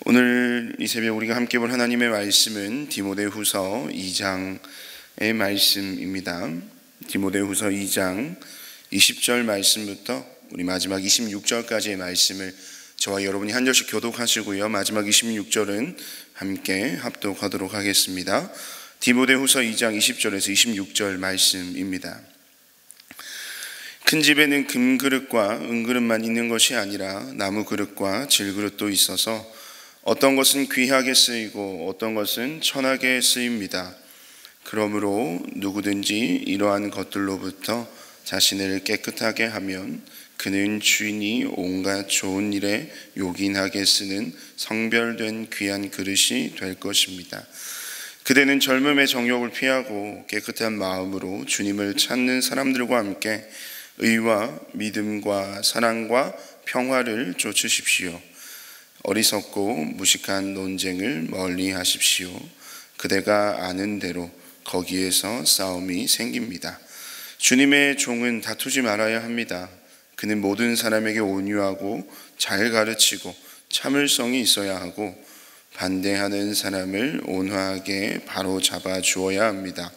오늘 이 새벽 우리가 함께 볼 하나님의 말씀은 디모데후서 2장의 말씀입니다. 디모데후서 2장 20절 말씀부터 우리 마지막 26절까지의 말씀을 저와 여러분이 한 절씩 교독하시고요. 마지막 26절은 함께 합독하도록 하겠습니다. 디모데후서 2장 20절에서 26절 말씀입니다. 큰 집에는 금그릇과 은그릇만 있는 것이 아니라 나무 그릇과 질그릇도 있어서 어떤 것은 귀하게 쓰이고 어떤 것은 천하게 쓰입니다. 그러므로 누구든지 이러한 것들로부터 자신을 깨끗하게 하면 그는 주인이 온갖 좋은 일에 요긴하게 쓰는 성별된 귀한 그릇이 될 것입니다. 그대는 젊음의 정욕을 피하고 깨끗한 마음으로 주님을 찾는 사람들과 함께 의와 믿음과 사랑과 평화를 좇으십시오. 어리석고 무식한 논쟁을 멀리 하십시오. 그대가 아는 대로 거기에서 싸움이 생깁니다. 주님의 종은 다투지 말아야 합니다. 그는 모든 사람에게 온유하고 잘 가르치고 참을성이 있어야 하고 반대하는 사람을 온화하게 바로잡아 주어야 합니다.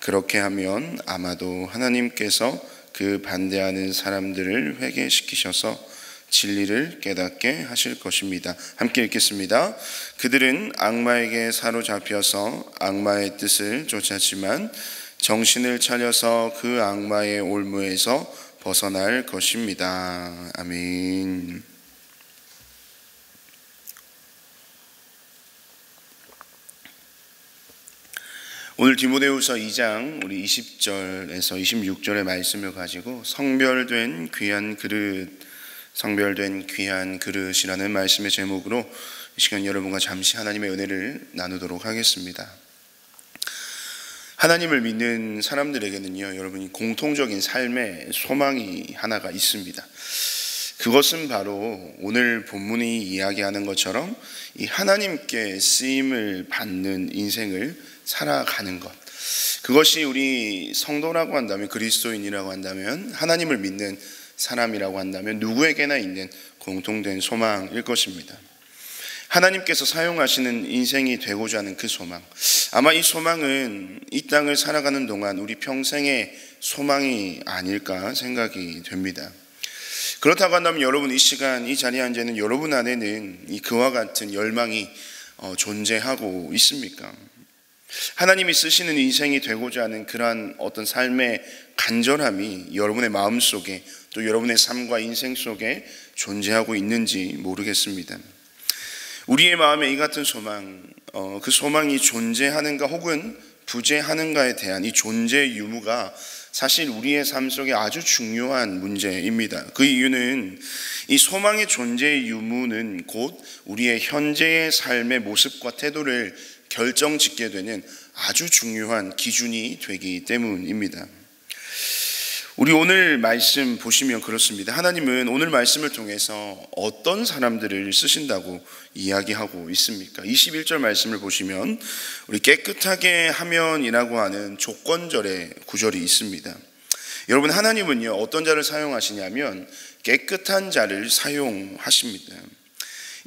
그렇게 하면 아마도 하나님께서 그 반대하는 사람들을 회개시키셔서 진리를 깨닫게 하실 것입니다. 함께 읽겠습니다. 그들은 악마에게 사로잡혀서 악마의 뜻을 쫓았지만 정신을 차려서 그 악마의 올무에서 벗어날 것입니다. 아멘. 오늘 디모데후서 2장 우리 20절에서 26절의 말씀을 가지고 성별된 귀한 그릇, 성별된 귀한 그릇이라는 말씀의 제목으로 이 시간 여러분과 잠시 하나님의 은혜를 나누도록 하겠습니다. 하나님을 믿는 사람들에게는요, 여러분이 공통적인 삶의 소망이 하나가 있습니다. 그것은 바로 오늘 본문이 이야기하는 것처럼 이 하나님께 쓰임을 받는 인생을 살아가는 것, 그것이 우리 성도라고 한다면, 그리스도인이라고 한다면, 하나님을 믿는 사람이라고 한다면 누구에게나 있는 공통된 소망일 것입니다. 하나님께서 사용하시는 인생이 되고자 하는 그 소망, 아마 이 소망은 이 땅을 살아가는 동안 우리 평생의 소망이 아닐까 생각이 됩니다. 그렇다고 한다면 여러분, 이 시간 이 자리에 앉아 있는 여러분 안에는 이 그와 같은 열망이 존재하고 있습니까? 하나님이 쓰시는 인생이 되고자 하는 그러한 어떤 삶의 간절함이 여러분의 마음속에, 또 여러분의 삶과 인생 속에 존재하고 있는지 모르겠습니다. 우리의 마음에 이 같은 소망, 그 소망이 존재하는가 혹은 부재하는가에 대한 이 존재 유무가 사실 우리의 삶 속에 아주 중요한 문제입니다. 그 이유는 이 소망의 존재 유무는 곧 우리의 현재의 삶의 모습과 태도를 결정짓게 되는 아주 중요한 기준이 되기 때문입니다. 우리 오늘 말씀 보시면 그렇습니다. 하나님은 오늘 말씀을 통해서 어떤 사람들을 쓰신다고 이야기하고 있습니까? 21절 말씀을 보시면 우리 깨끗하게 하면이라고 하는 조건절의 구절이 있습니다. 여러분, 하나님은요, 어떤 자를 사용하시냐면 깨끗한 자를 사용하십니다.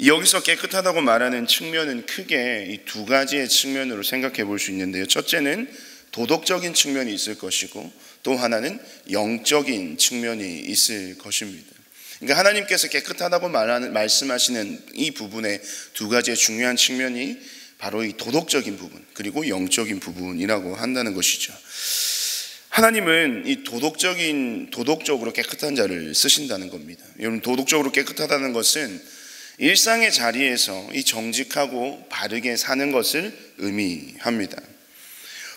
여기서 깨끗하다고 말하는 측면은 크게 이 두 가지의 측면으로 생각해 볼 수 있는데요. 첫째는 도덕적인 측면이 있을 것이고, 또 하나는 영적인 측면이 있을 것입니다. 그러니까 하나님께서 깨끗하다고 말씀하시는 이 부분의 두 가지의 중요한 측면이 바로 이 도덕적인 부분, 그리고 영적인 부분이라고 한다는 것이죠. 하나님은 이 도덕적으로 깨끗한 자를 쓰신다는 겁니다. 여러분, 도덕적으로 깨끗하다는 것은 일상의 자리에서 이 정직하고 바르게 사는 것을 의미합니다.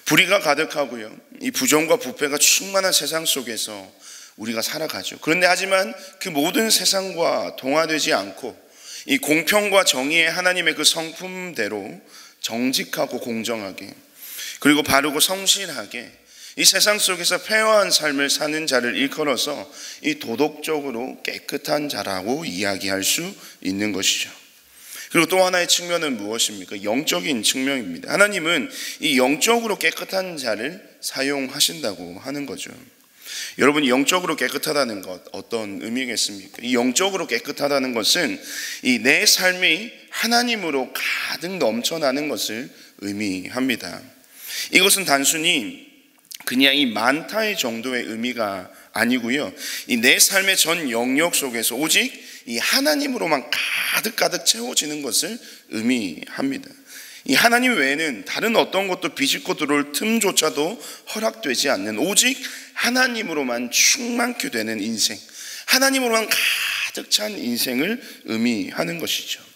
불의가 가득하고요, 이 부정과 부패가 충만한 세상 속에서 우리가 살아가죠. 그런데 하지만 그 모든 세상과 동화되지 않고 이 공평과 정의의 하나님의 그 성품대로 정직하고 공정하게, 그리고 바르고 성실하게 이 세상 속에서 페어한 삶을 사는 자를 일컬어서 이 도덕적으로 깨끗한 자라고 이야기할 수 있는 것이죠. 그리고 또 하나의 측면은 무엇입니까? 영적인 측면입니다. 하나님은 이 영적으로 깨끗한 자를 사용하신다고 하는 거죠. 여러분, 영적으로 깨끗하다는 것 어떤 의미겠습니까? 이 영적으로 깨끗하다는 것은 이 내 삶이 하나님으로 가득 넘쳐나는 것을 의미합니다. 이것은 단순히 그냥 이 많다의 정도의 의미가 아니고요, 이 내 삶의 전 영역 속에서 오직 이 하나님으로만 가득 채워지는 것을 의미합니다. 이 하나님 외에는 다른 어떤 것도 비집고 들어올 틈조차도 허락되지 않는, 오직 하나님으로만 충만케 되는 인생, 하나님으로만 가득 찬 인생을 의미하는 것이죠.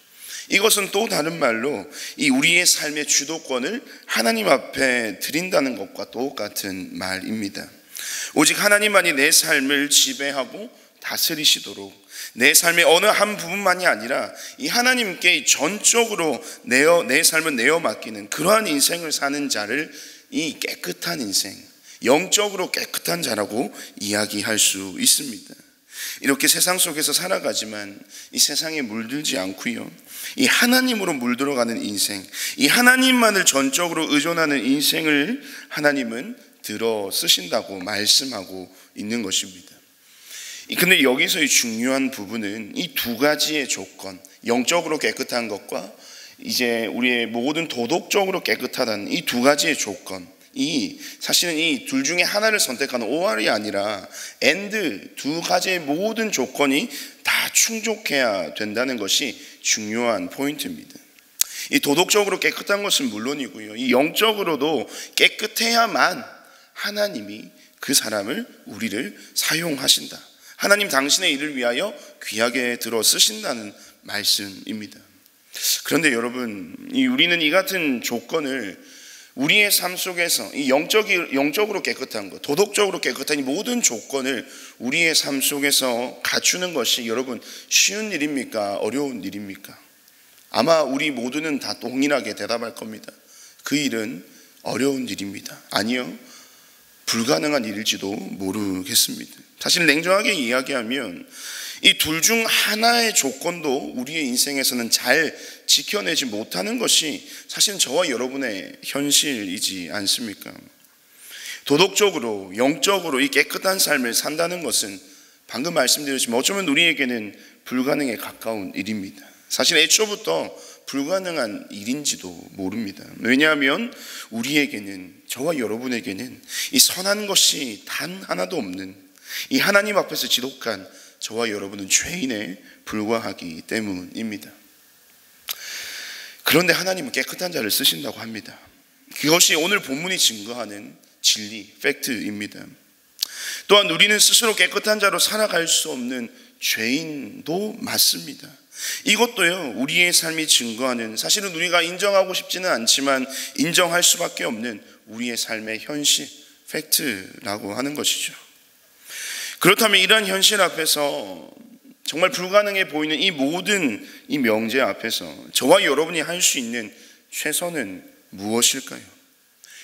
이것은 또 다른 말로 이 우리의 삶의 주도권을 하나님 앞에 드린다는 것과 똑같은 말입니다. 오직 하나님만이 내 삶을 지배하고 다스리시도록, 내 삶의 어느 한 부분만이 아니라 이 하나님께 전적으로 내 삶을 내어 맡기는 그러한 인생을 사는 자를 이 깨끗한 인생, 영적으로 깨끗한 자라고 이야기할 수 있습니다. 이렇게 세상 속에서 살아가지만 이 세상에 물들지 않고요, 이 하나님으로 물들어가는 인생, 이 하나님만을 전적으로 의존하는 인생을 하나님은 들어 쓰신다고 말씀하고 있는 것입니다. 근데 여기서의 중요한 부분은 이 두 가지의 조건, 영적으로 깨끗한 것과 이제 우리의 모든 도덕적으로 깨끗하다는 이 두 가지의 조건, 이 사실은 이 둘 중에 하나를 선택하는 OR이 아니라 AND, 두 가지의 모든 조건이 다 충족해야 된다는 것이 중요한 포인트입니다. 이 도덕적으로 깨끗한 것은 물론이고요, 이 영적으로도 깨끗해야만 하나님이 그 사람을, 우리를 사용하신다, 하나님 당신의 일을 위하여 귀하게 들어 쓰신다는 말씀입니다. 그런데 여러분, 우리는 이 같은 조건을 우리의 삶 속에서 이 영적으로 깨끗한 것, 도덕적으로 깨끗한 이 모든 조건을 우리의 삶 속에서 갖추는 것이 여러분 쉬운 일입니까? 어려운 일입니까? 아마 우리 모두는 다 동일하게 대답할 겁니다. 그 일은 어려운 일입니다. 아니요, 불가능한 일일지도 모르겠습니다. 사실 냉정하게 이야기하면 이 둘 중 하나의 조건도 우리의 인생에서는 잘 지켜내지 못하는 것이 사실은 저와 여러분의 현실이지 않습니까? 도덕적으로, 영적으로 이 깨끗한 삶을 산다는 것은 방금 말씀드렸지만 어쩌면 우리에게는 불가능에 가까운 일입니다. 사실 애초부터 불가능한 일인지도 모릅니다. 왜냐하면 우리에게는, 저와 여러분에게는 이 선한 것이 단 하나도 없는, 이 하나님 앞에서 지독한 저와 여러분은 죄인에 불과하기 때문입니다. 그런데 하나님은 깨끗한 자를 쓰신다고 합니다. 그것이 오늘 본문이 증거하는 진리, 팩트입니다. 또한 우리는 스스로 깨끗한 자로 살아갈 수 없는 죄인도 맞습니다. 이것도요, 우리의 삶이 증거하는, 사실은 우리가 인정하고 싶지는 않지만 인정할 수밖에 없는 우리의 삶의 현실, 팩트라고 하는 것이죠. 그렇다면 이러한 현실 앞에서 정말 불가능해 보이는 이 모든 이 명제 앞에서 저와 여러분이 할 수 있는 최선은 무엇일까요?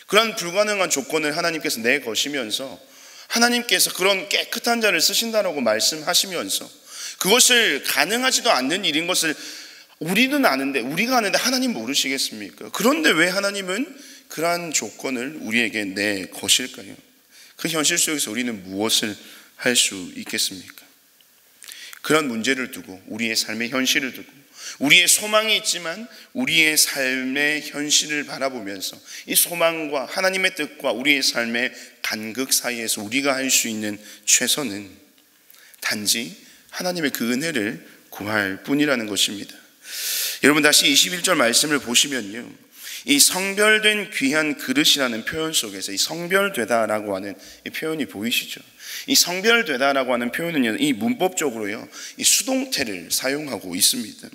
그런 불가능한 조건을 하나님께서 내거시면서, 하나님께서 그런 깨끗한 자를 쓰신다라고 말씀하시면서 그것을 가능하지도 않는 일인 것을 우리는 아는데, 우리가 아는데 하나님 모르시겠습니까? 그런데 왜 하나님은 그러한 조건을 우리에게 내거실까요? 그 현실 속에서 우리는 무엇을 할 수 있겠습니까? 그런 문제를 두고, 우리의 삶의 현실을 두고, 우리의 소망이 있지만 우리의 삶의 현실을 바라보면서 이 소망과 하나님의 뜻과 우리의 삶의 간극 사이에서 우리가 할 수 있는 최선은 단지 하나님의 그 은혜를 구할 뿐이라는 것입니다. 여러분, 다시 21절 말씀을 보시면요, 이 성별된 귀한 그릇이라는 표현 속에서 이 성별되다라고 하는 이 표현이 보이시죠? 이 성별되다라고 하는 표현은요, 이 문법적으로요, 이 수동태를 사용하고 있습니다.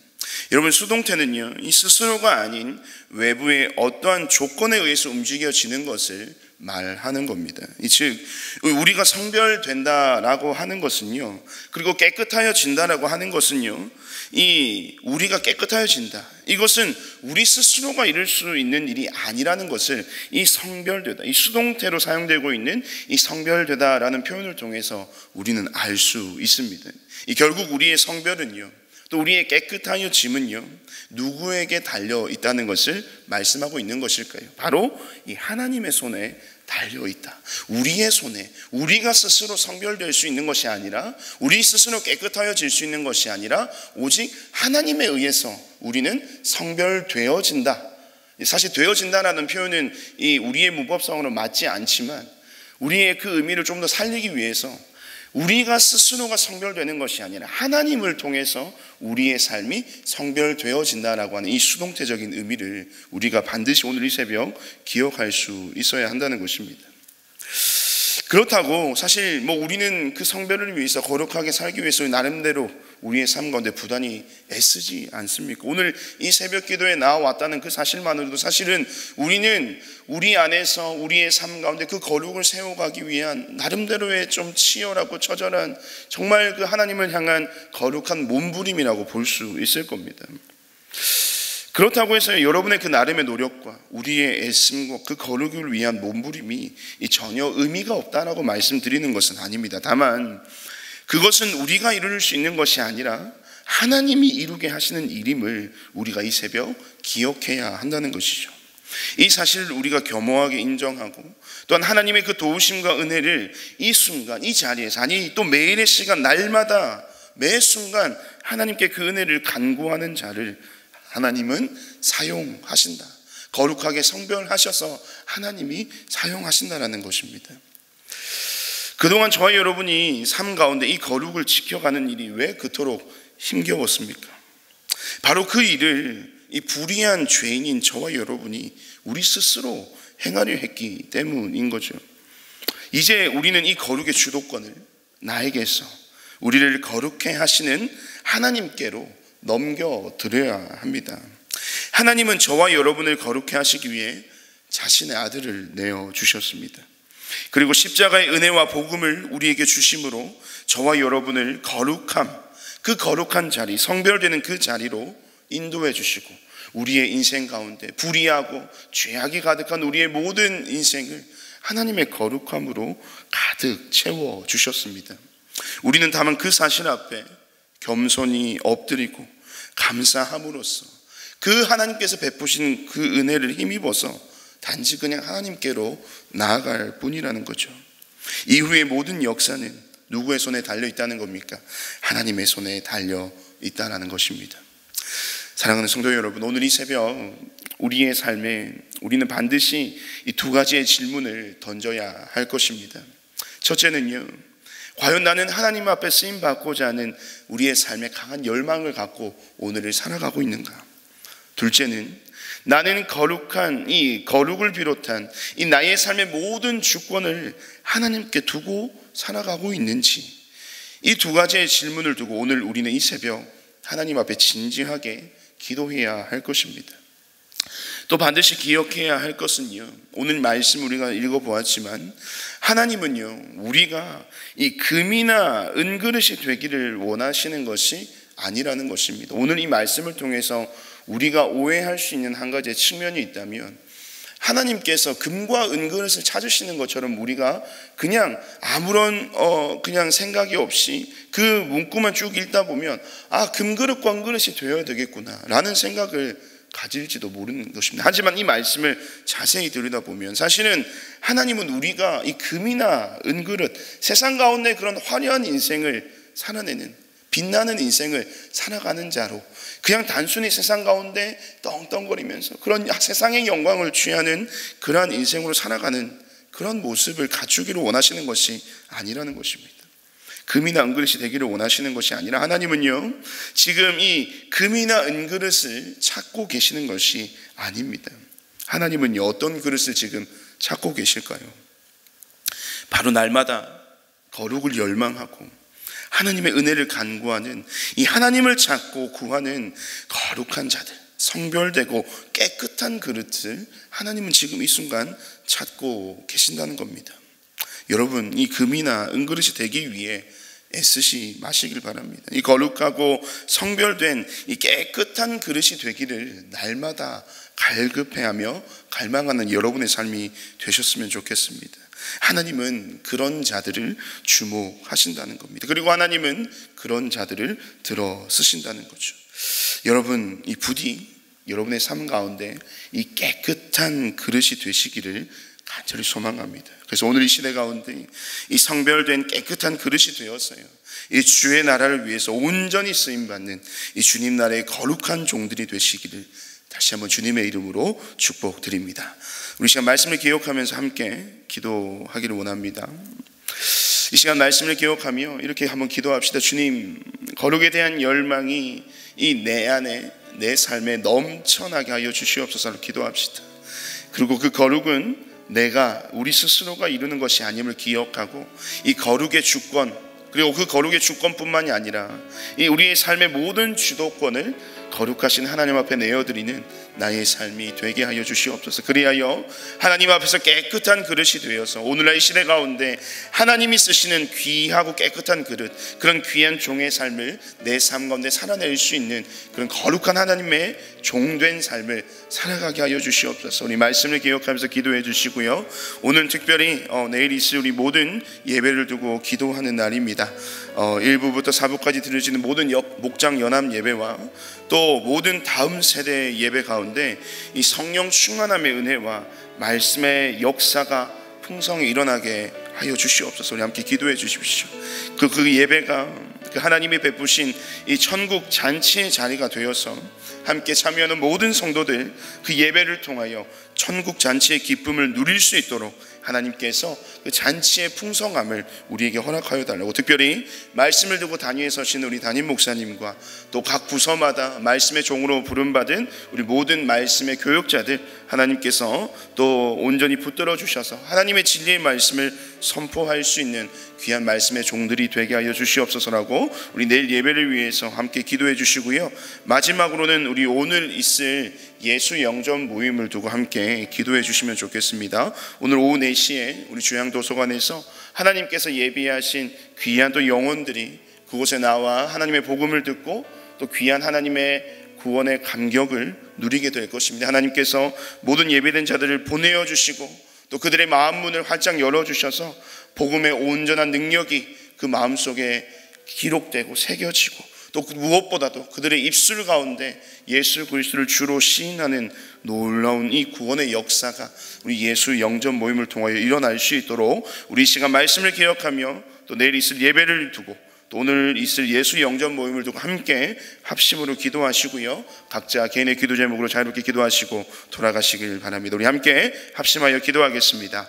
여러분, 수동태는요, 이 스스로가 아닌 외부의 어떠한 조건에 의해서 움직여지는 것을 말하는 겁니다. 즉, 우리가 성별된다라고 하는 것은요, 그리고 깨끗하여진다라고 하는 것은요, 이 우리가 깨끗하여진다, 이것은 우리 스스로가 이룰 수 있는 일이 아니라는 것을 이 성별되다, 이 수동태로 사용되고 있는 이 성별되다라는 표현을 통해서 우리는 알 수 있습니다. 이 결국 우리의 성별은요, 또 우리의 깨끗하여 짐은요, 누구에게 달려 있다는 것을 말씀하고 있는 것일까요? 바로 이 하나님의 손에 달려 있다. 우리의 손에, 우리가 스스로 성별될 수 있는 것이 아니라, 우리 스스로 깨끗하여질 수 있는 것이 아니라 오직 하나님에 의해서 우리는 성별되어진다. 사실 되어진다라는 표현은 이 우리의 문법상으로 맞지 않지만 우리의 그 의미를 좀 더 살리기 위해서 우리가 스스로가 성별되는 것이 아니라 하나님을 통해서 우리의 삶이 성별되어진다라고 하는 이 수동태적인 의미를 우리가 반드시 오늘 이 새벽 기억할 수 있어야 한다는 것입니다. 그렇다고 사실 우리는 그 성별을 위해서 거룩하게 살기 위해서 나름대로 우리의 삶 가운데 부단히 애쓰지 않습니까? 오늘 이 새벽 기도에 나와왔다는 그 사실만으로도 사실은 우리는 우리 안에서 우리의 삶 가운데 그 거룩을 세워가기 위한 나름대로의 좀 치열하고 처절한 정말 그 하나님을 향한 거룩한 몸부림이라고 볼 수 있을 겁니다. 그렇다고 해서 여러분의 그 나름의 노력과 우리의 애씀과 그 거룩을 위한 몸부림이 전혀 의미가 없다라고 말씀드리는 것은 아닙니다. 다만 그것은 우리가 이룰 수 있는 것이 아니라 하나님이 이루게 하시는 일임을 우리가 이 새벽 기억해야 한다는 것이죠. 이 사실을 우리가 겸허하게 인정하고 또한 하나님의 그 도우심과 은혜를 이 순간 이 자리에서, 아니 또 매일의 시간 날마다 매 순간 하나님께 그 은혜를 간구하는 자를 하나님은 사용하신다. 거룩하게 성별하셔서 하나님이 사용하신다라는 것입니다. 그동안 저와 여러분이 삶 가운데 이 거룩을 지켜가는 일이 왜 그토록 힘겨웠습니까? 바로 그 일을 이 불의한 죄인인 저와 여러분이 우리 스스로 행하려 했기 때문인 거죠. 이제 우리는 이 거룩의 주도권을 나에게서 우리를 거룩해 하시는 하나님께로 넘겨드려야 합니다. 하나님은 저와 여러분을 거룩해 하시기 위해 자신의 아들을 내어주셨습니다. 그리고 십자가의 은혜와 복음을 우리에게 주심으로 저와 여러분을 그 거룩한 자리, 성별되는 그 자리로 인도해 주시고 우리의 인생 가운데 불의하고 죄악이 가득한 우리의 모든 인생을 하나님의 거룩함으로 가득 채워주셨습니다. 우리는 다만 그 사실 앞에 겸손히 엎드리고 감사함으로써 그 하나님께서 베푸신 그 은혜를 힘입어서 단지 그냥 하나님께로 나아갈 뿐이라는 거죠. 이후의 모든 역사는 누구의 손에 달려 있다는 겁니까? 하나님의 손에 달려 있다는 것입니다. 사랑하는 성도 여러분, 오늘 이 새벽 우리의 삶에 우리는 반드시 이 두 가지의 질문을 던져야 할 것입니다. 첫째는요, 과연 나는 하나님 앞에 쓰임받고자 하는 우리의 삶에 강한 열망을 갖고 오늘을 살아가고 있는가? 둘째는 나는 이 거룩을 비롯한 이 나의 삶의 모든 주권을 하나님께 두고 살아가고 있는지, 이 두 가지의 질문을 두고 오늘 우리는 이 새벽 하나님 앞에 진지하게 기도해야 할 것입니다. 또 반드시 기억해야 할 것은요, 오늘 말씀 우리가 읽어보았지만 하나님은요, 우리가 이 금이나 은그릇이 되기를 원하시는 것이 아니라는 것입니다. 오늘 이 말씀을 통해서 우리가 오해할 수 있는 한 가지의 측면이 있다면, 하나님께서 금과 은그릇을 찾으시는 것처럼 우리가 그냥 아무런 그냥 생각이 없이 그 문구만 쭉 읽다 보면 금그릇과 은그릇이 되어야 되겠구나 라는 생각을 가질지도 모르는 것입니다. 하지만 이 말씀을 자세히 들여다보면 사실은 하나님은 우리가 이 금이나 은그릇, 세상 가운데 그런 화려한 인생을 살아내는, 빛나는 인생을 살아가는 자로, 그냥 단순히 세상 가운데 떵떵거리면서 그런 세상의 영광을 취하는 그러한 인생으로 살아가는 그런 모습을 갖추기를 원하시는 것이 아니라는 것입니다. 금이나 은그릇이 되기를 원하시는 것이 아니라 하나님은요, 지금 이 금이나 은그릇을 찾고 계시는 것이 아닙니다. 하나님은요, 어떤 그릇을 지금 찾고 계실까요? 바로 날마다 거룩을 열망하고 하나님의 은혜를 간구하는, 이 하나님을 찾고 구하는 거룩한 자들, 성별되고 깨끗한 그릇을 하나님은 지금 이 순간 찾고 계신다는 겁니다. 여러분, 이 금이나 은그릇이 되기 위해 애쓰시 마시길 바랍니다. 이 거룩하고 성별된 이 깨끗한 그릇이 되기를 날마다 갈급해하며 갈망하는 여러분의 삶이 되셨으면 좋겠습니다. 하나님은 그런 자들을 주목하신다는 겁니다. 그리고 하나님은 그런 자들을 들어 쓰신다는 거죠. 여러분, 이 부디 여러분의 삶 가운데 이 깨끗한 그릇이 되시기를 간절히 소망합니다. 그래서 오늘 이 시대 가운데 이 성별된 깨끗한 그릇이 되었어요. 이 주의 나라를 위해서 온전히 쓰임받는 이 주님 나라의 거룩한 종들이 되시기를 다시 한번 주님의 이름으로 축복드립니다. 우리 시간 말씀을 기억하면서 함께 기도하기를 원합니다. 이 시간 말씀을 기억하며 이렇게 한번 기도합시다. 주님, 거룩에 대한 열망이 이 내 안에, 내 삶에 넘쳐나게 하여 주시옵소서. 기도합시다. 그리고 그 거룩은 내가 우리 스스로가 이루는 것이 아님을 기억하고 이 거룩의 주권, 그리고 그 거룩의 주권뿐만이 아니라 이 우리의 삶의 모든 주도권을 거룩하신 하나님 앞에 내어드리는 나의 삶이 되게 하여 주시옵소서. 그리하여 하나님 앞에서 깨끗한 그릇이 되어서 오늘날 이 시대 가운데 하나님이 쓰시는 귀하고 깨끗한 그릇, 그런 귀한 종의 삶을 내 삶 가운데 살아낼 수 있는 그런 거룩한 하나님의 종된 삶을 살아가게 하여 주시옵소서. 우리 말씀을 기억하면서 기도해 주시고요. 오늘 특별히 내일 있을 우리 모든 예배를 두고 기도하는 날입니다. 1부부터 4부까지 드려지는 모든 목장 연합 예배와 또 모든 다음 세대의 예배 가운데 이 성령 충만함의 은혜와 말씀의 역사가 풍성히 일어나게 하여 주시옵소서. 우리 함께 기도해 주십시오. 그 예배가 그 하나님이 베푸신 이 천국 잔치의 자리가 되어서 함께 참여하는 모든 성도들 그 예배를 통하여 천국 잔치의 기쁨을 누릴 수 있도록 하나님께서 그 잔치의 풍성함을 우리에게 허락하여 달라고, 특별히 말씀을 두고 단위에 서시는 우리 담임 목사님과 또 각 부서마다 말씀의 종으로 부름받은 우리 모든 말씀의 교육자들 하나님께서 또 온전히 붙들어 주셔서 하나님의 진리의 말씀을 선포할 수 있는 귀한 말씀의 종들이 되게 하여 주시옵소서라고 우리 내일 예배를 위해서 함께 기도해 주시고요. 마지막으로는 우리 오늘 있을 예수 영전 모임을 두고 함께 기도해 주시면 좋겠습니다. 오늘 오후 4시에 우리 주양도서관에서 하나님께서 예비하신 귀한 또 영혼들이 그곳에 나와 하나님의 복음을 듣고 또 귀한 하나님의 구원의 감격을 누리게 될 것입니다. 하나님께서 모든 예배된 자들을 보내어 주시고 또 그들의 마음 문을 활짝 열어주셔서 복음의 온전한 능력이 그 마음속에 기록되고 새겨지고 또 무엇보다도 그들의 입술 가운데 예수 그리스도를 주로 시인하는 놀라운 이 구원의 역사가 우리 예수 영전 모임을 통하여 일어날 수 있도록 우리 시간 말씀을 기억하며 또 내일 있을 예배를 두고 또 오늘 있을 예수 영전 모임을 두고 함께 합심으로 기도하시고요. 각자 개인의 기도 제목으로 자유롭게 기도하시고 돌아가시길 바랍니다. 우리 함께 합심하여 기도하겠습니다.